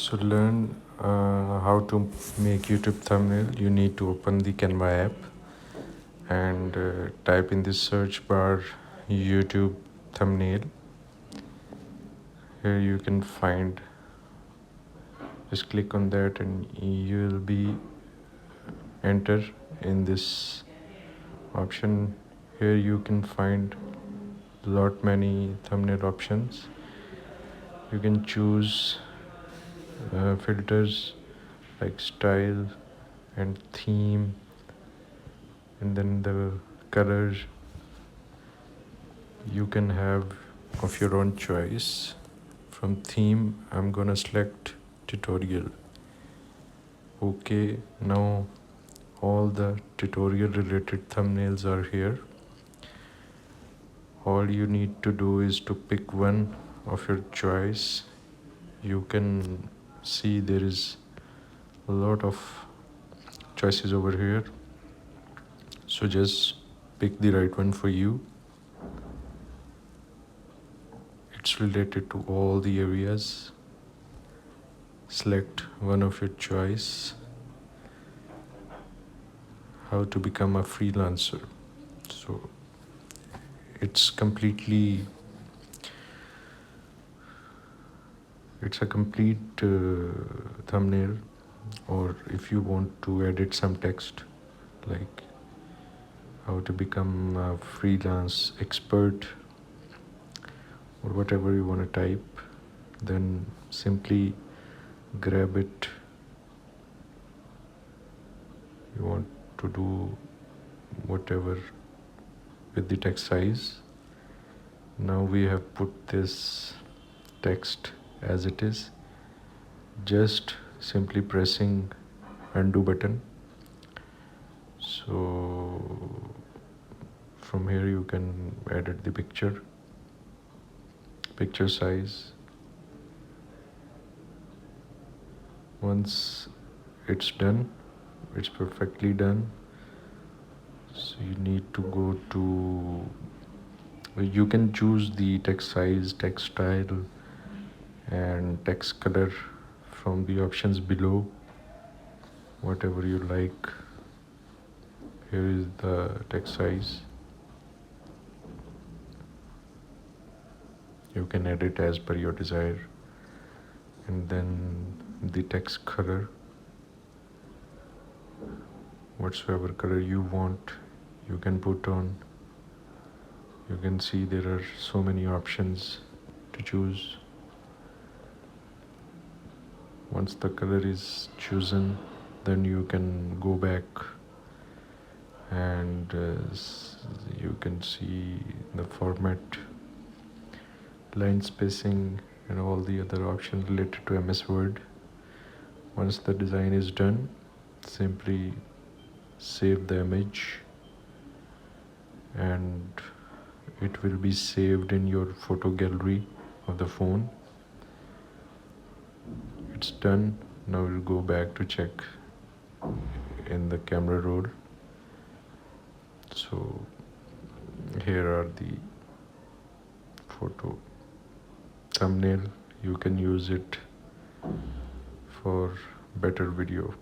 So learn how to make YouTube thumbnail. You need to open the Canva app and type in the search bar YouTube thumbnail. Here you can find, just click on that and you will be enter in this option. Here you can find lot many thumbnail options. You can choose filters like style and theme, and then the colors you can have of your own choice. From theme I'm gonna select tutorial. Okay, now all the tutorial related thumbnails are here. All you need to do is to pick one of your choice. You can see there is a lot of choices over here, so just pick the right one for you. It's related to all the areas. Select one of your choice. How to become a freelancer. So it's a complete thumbnail. Or if you want to edit some text like how to become a freelance expert or whatever you want to type, then simply grab it. You want to do whatever with the text size. Now we have put this text as it is, just simply pressing undo button. So from here you can edit the picture size. Once it's done, it's perfectly done. So you need to go to, you can choose the text size, text style and text color from the options below, whatever you like. Here is the text size. You can edit as per your desire. And then the text color, whatsoever color you want, you can put on. You can see there are so many options to choose. Once the color is chosen, then you can go back and you can see the format, line spacing and all the other options related to MS Word. Once the design is done, simply save the image and it will be saved in your photo gallery of the phone. It's done. Now we'll go back to check in the camera roll. So here are the photo thumbnail. You can use it for better video.